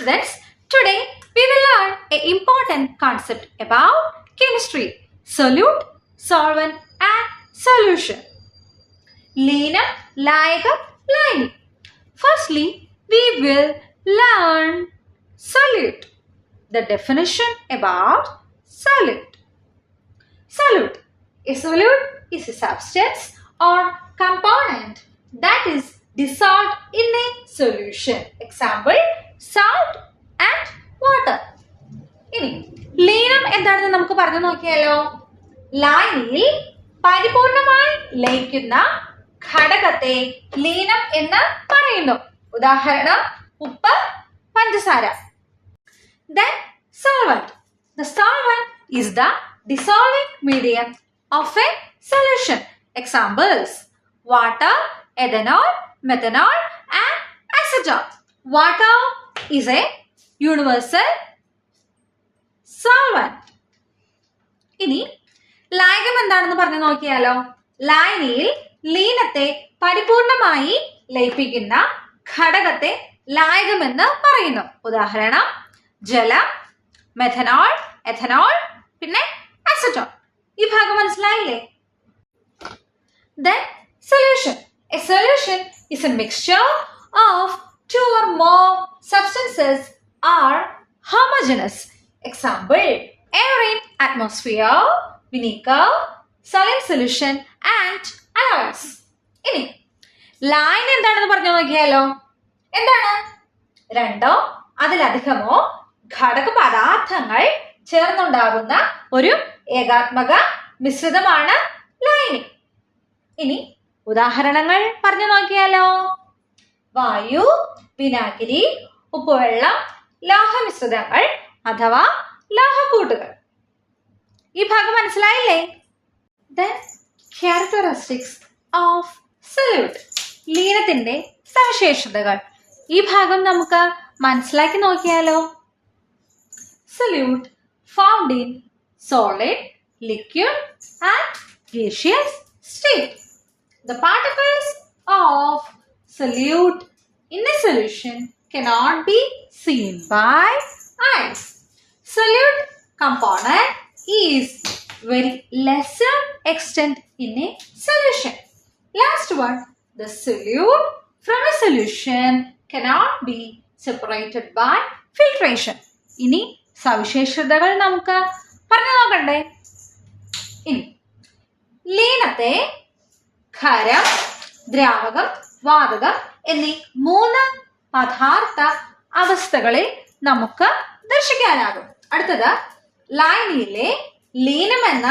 students, today we will learn an important concept about chemistry, solute, solvent and solution. ലീനം, ലായകം, ലൈനി. Firstly, we will learn solute. The definition about solute. Solute. A solute is a substance or component that is dissolved in a solution. Example, salt and water. ഇനി ലീനം എന്താണെന്ന് നമുക്ക് പറഞ്ഞു നോക്കിയാലോ. ലായനിയിൽ പരിപൂർണമായി ലയിക്കുന്ന ഘടകത്തെ ലീനം എന്ന് പറയുന്നു. ഉദാഹരണം ഉപ്പ്, പഞ്ചസാര. Then solvent. The solvent is the dissolving medium of a solution. Examples, water, ethanol, methanol and acetone. Water is a universal solvent. ഇനി ലായകം എന്താണെന്ന് പറഞ്ഞു നോക്കിയാലോ. ലായനിയിൽ ലീനത്തെ പരിപൂർണമായി ലയിപ്പിക്കുന്ന ഘടകത്തെ ലായകമെന്ന് പറയുന്നു. ഉദാഹരണം ജലം, മെഥനോൾ, എഥനോൾ, പിന്നെ അസറ്റോൺ. ഈ ഭാഗം മനസ്സിലായില്ലേ? Then solution. A solution is a mixture of two or more substances are homogeneous. Example, air in atmosphere, vinegar, saline solution and alloys. ഇനി ലൈൻ എന്താണെന്ന് പറഞ്ഞു നോക്കിയാലോ. എന്താണ്? രണ്ടോ അതിലധികമോ ഘടക പദാർത്ഥങ്ങൾ ചേർന്നുണ്ടാകുന്ന ഒരു ഏകാത്മക മിശ്രിതമാണ് ലൈനി. ഇനി ഉദാഹരണങ്ങൾ പറഞ്ഞു നോക്കിയാലോ. വായു, വിനാഗിരി, ഉപ്പുവെള്ളം, ലോഹമിശ്രിതങ്ങൾ അഥവാ ലോഹക്കൂട്ടുകൾ. ഈ ഭാഗം മനസ്സിലായില്ലേ? Then characteristics of solute. ലീനത്തിന്റെ സവിശേഷതകൾ. ഈ ഭാഗം നമുക്ക് മനസ്സിലാക്കി നോക്കിയാലോ. Solute found in solid, liquid and gaseous state. The particles of solute in a solution cannot be seen by eyes. Solute component is very lesser extent in a solution. Last one, the solute from a solution cannot be separated by filtration. ഇനി സവിശേഷതകൾ നമുക്ക് പറഞ്ഞു നോക്കണ്ടേ. ഇനി ലീനത്തെ ഖരം, ദ്രാവകം, വാതകം എന്നീ 3 പദാർത്ഥ അവസ്ഥകളിൽ നമുക്ക് ദർശിക്കാനാകും. അടുത്തത്, ലായനിയിലെ ലീനം എന്ന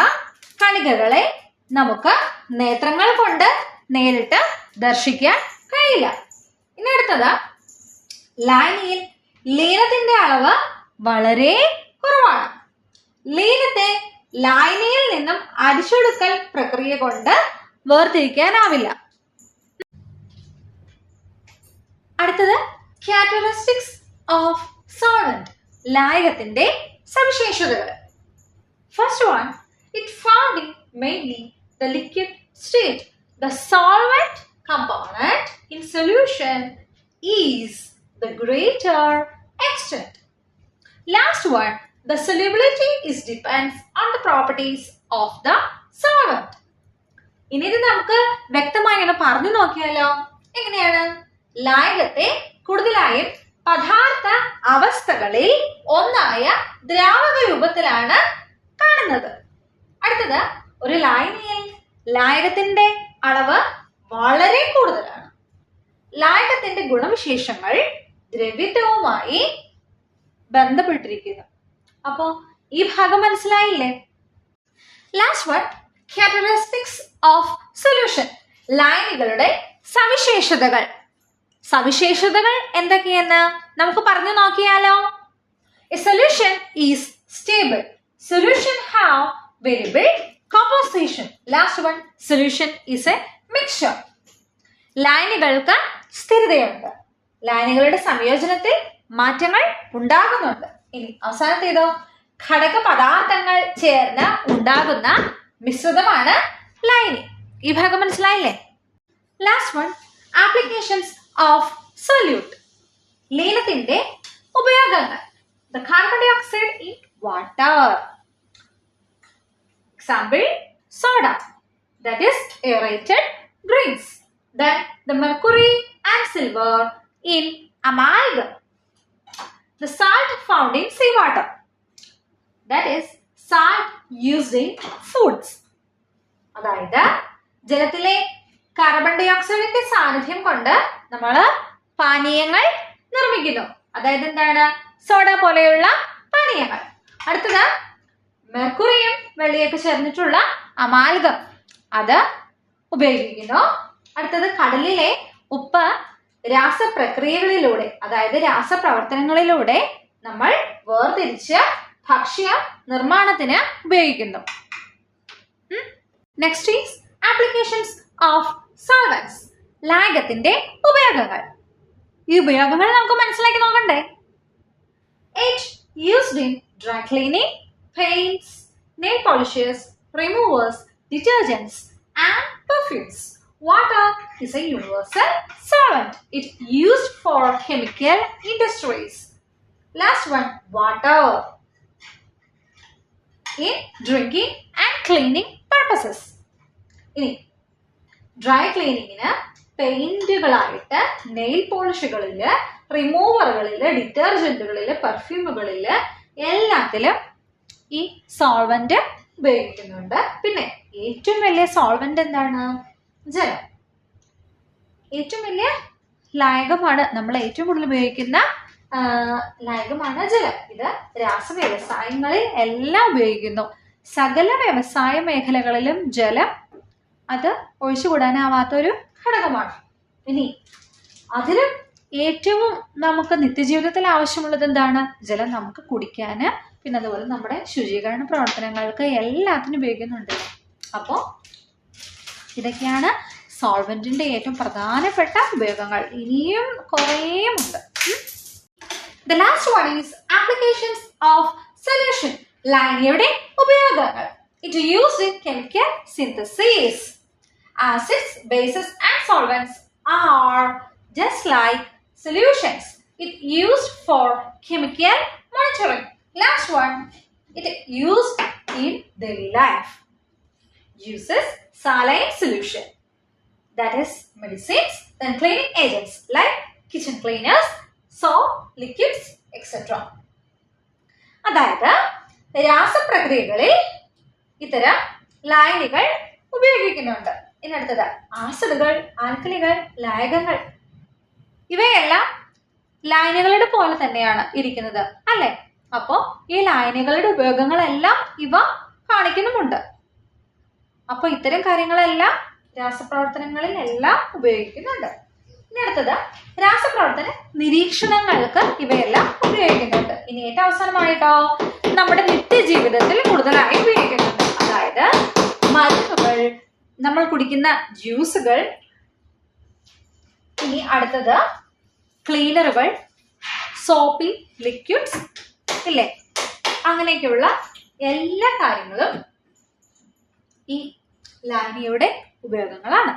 കണികകളെ നമുക്ക് നേത്രങ്ങൾ കൊണ്ട് നേരിട്ട് ദർശിക്കാൻ കഴിയില്ല. ഇനി അടുത്തത്, ലായനിയിൽ ലീനത്തിന്റെ അളവ് വളരെ കുറവാണ്. ലീനത്തെ ലായനിയിൽ നിന്നും അരിച്ചെടുക്കൽ പ്രക്രിയ കൊണ്ട് വേർതിരിക്കാനാവില്ല. അടുത്തത്, ക്യാരക്ടറിസ്റ്റിക്സ് ഓഫ് സോൾവെന്റ്. ലായകത്തിന്റെ സവിശേഷതകൾ. First one, it found in mainly the liquid state. The solvent component in solution is the greater extent. Last one, the solubility is depends on the properties of the solvent. ഇനി ഇത് നമുക്ക് വ്യക്തമായി ഒന്ന് പറഞ്ഞു നോക്കിയാലോ. എങ്ങനെയാണ്? ലായകത്തെ കൂടുതലായും പദാർത്ഥ അവസ്ഥകളിൽ ഒന്നായ ദ്രാവക രൂപത്തിലാണ് കാണുന്നത്. അടുത്തത്, ഒരു ലായനിയിൽ ലായകത്തിന്റെ അളവ് വളരെ കൂടുതലാണ്. ലായകത്തിന്റെ ഗുണവിശേഷങ്ങൾ ദ്രവ്യത്വവുമായി ബന്ധപ്പെട്ടിരിക്കുന്നു. അപ്പോ ഈ ഭാഗം മനസ്സിലായില്ലേ? Last one, characteristics of solution. ലായനികളുടെ സവിശേഷതകൾ. സവിശേഷതകൾ എന്തൊക്കെയെന്ന് നമുക്ക് പറഞ്ഞു നോക്കിയാലോ. A solution is stable. Solution have variable composition. Last one, solution is a mixture. ലായനികൾക്ക് സ്ഥിരതയുണ്ട്. ലായനികളുടെ സംയോജനത്തിൽ മാറ്റങ്ങൾ ഉണ്ടാകുന്നുണ്ട്. ഇനി അവസാനത്തേതോ, ഘടക പദാർത്ഥങ്ങൾ ചേർന്ന് ഉണ്ടാകുന്ന മിശ്രിതമാണ് ലൈനി. ഈ ഭാഗം മനസ്സിലായില്ലേ? Last one, applications of solute. ലീനത്തിന്റെ ഉപയോഗങ്ങൾ. The carbon dioxide in water. Example, soda, that is aerated drinks. Then the mercury and silver in amalgam. The salt found in seawater, that is salt used in foods. അതായത് ജലത്തിലെ carbon dye ഓക്സൈഡിന്റെ സാന്നിധ്യം കൊണ്ട് നമ്മൾ പാനീയങ്ങൾ നിർമ്മിക്കുന്നു. അതായത് എന്താണ്? Soda പോലെയുള്ള പാനീയങ്ങൾ. അടുത്തത് മെർക്കുറിയും വെള്ളിയൊക്കെ ചേർന്നിട്ടുള്ള അമാൽഗം, അത് ഉപയോഗിക്കുന്നു. അടുത്തത് കടലിലെ ഉപ്പ് രാസപ്രക്രിയകളിലൂടെ, അതായത് രാസപ്രവർത്തനങ്ങളിലൂടെ നമ്മൾ വേർതിരിച്ച് ഭക്ഷ്യ നിർമ്മാണത്തിന് ഉപയോഗിക്കുന്നു. Next is applications of solvents. ലായകത്തിന്റെ ഉപയോഗങ്ങൾ. ഈ ഉപയോഗങ്ങൾ നമുക്ക് മനസ്സിലാക്കി നോക്കണ്ടേ? It used in dry cleaning, paints, nail polishes, removers, detergents and perfumes. Water is a universal solvent. It used for chemical industries. Last one, water in drinking and cleaning purposes. ഇനി dry ക്ലീനിങ്ങിന് പെയിന്റുകളായിട്ട് nail പോളിഷുകളില്, റിമൂവറുകളില്, ഡിറ്റർജന്റുകളില്, പെർഫ്യൂമുകളില് എല്ലാത്തിലും ഈ solvent ഉപയോഗിക്കുന്നുണ്ട്. പിന്നെ ഏറ്റവും വലിയ solvent എന്താണ്? ജലം. ഏറ്റവും വലിയ ലായകമാണ്, നമ്മൾ ഏറ്റവും കൂടുതൽ ഉപയോഗിക്കുന്ന ലായകമാണ് ജലം. ഇത് രാസവ്യവസായങ്ങളിൽ എല്ലാം ഉപയോഗിക്കുന്നു. സകല വ്യവസായ മേഖലകളിലും ജലം അത് ഒഴിച്ചുകൂടാനാവാത്തൊരു ഘടകമാണ്. ഇനി അതിലും ഏറ്റവും നമുക്ക് നിത്യജീവിതത്തിൽ ആവശ്യമുള്ളത് എന്താണ്? ജലം നമുക്ക് കുടിക്കാന്, പിന്നെ അതുപോലെ നമ്മുടെ ശുചീകരണ പ്രവർത്തനങ്ങൾക്ക് എല്ലാത്തിനും ഉപയോഗിക്കുന്നുണ്ട്. അപ്പോൾ ഇതൊക്കെയാണ് സോൾവെന്റിന്റെ ഏറ്റവും പ്രധാനപ്പെട്ട ഉപയോഗങ്ങൾ. ഇനിയും കുറേയുമുണ്ട്. The last one is applications of solution. ലായനിയുടെ ഉപയോഗങ്ങൾ. It used in chemical synthesis. Acids, bases and solvents are just like solutions. It used for chemical monitoring. Last one, it used in daily life. Uses saline solution, that is medicines, then cleaning agents like kitchen cleaners, soap, liquids, etc. അതായത് രാസപ്രക്രിയകളിൽ ഇത്തരം ലായനികൾ ഉപയോഗിക്കുന്നുണ്ട്. ഇനി അടുത്തത് ആസിഡുകൾ, ആൽക്കലികൾ, ലായകങ്ങൾ, ഇവയെല്ലാം ലായനികളുടെ പോലെ തന്നെയാണ് ഇരിക്കുന്നത്, അല്ലെ? അപ്പോ ഈ ലായനികളുടെ ഉപയോഗങ്ങളെല്ലാം ഇവ കാണിക്കുന്നുമുണ്ട്. അപ്പൊ ഇത്തരം കാര്യങ്ങളെല്ലാം രാസപ്രവർത്തനങ്ങളിൽ എല്ലാം ഉപയോഗിക്കുന്നുണ്ട്. ഇനി അടുത്തത് രാസപ്രവർത്തന നിരീക്ഷണങ്ങൾക്ക് ഇവയെല്ലാം ഉപയോഗിക്കുന്നുണ്ട്. ഇനി ഏറ്റവും അവസാനമായിട്ടോ നമ്മുടെ നിത്യജീവിതത്തിൽ കൂടുതലായി ഉപയോഗിക്കുന്നുണ്ട്. അതായത് മരുന്നുകൾ, നമ്മൾ കുടിക്കുന്ന ജ്യൂസുകൾ, ഇനി അടുത്തത് ക്ലീനറുകൾ, സോപ്പിംഗ് ലിക്വിഡ്സ്, ഇല്ലേ? അങ്ങനെയൊക്കെയുള്ള എല്ലാ കാര്യങ്ങളും ഈ ലായനിയുടെ ഉപയോഗങ്ങളാണ്.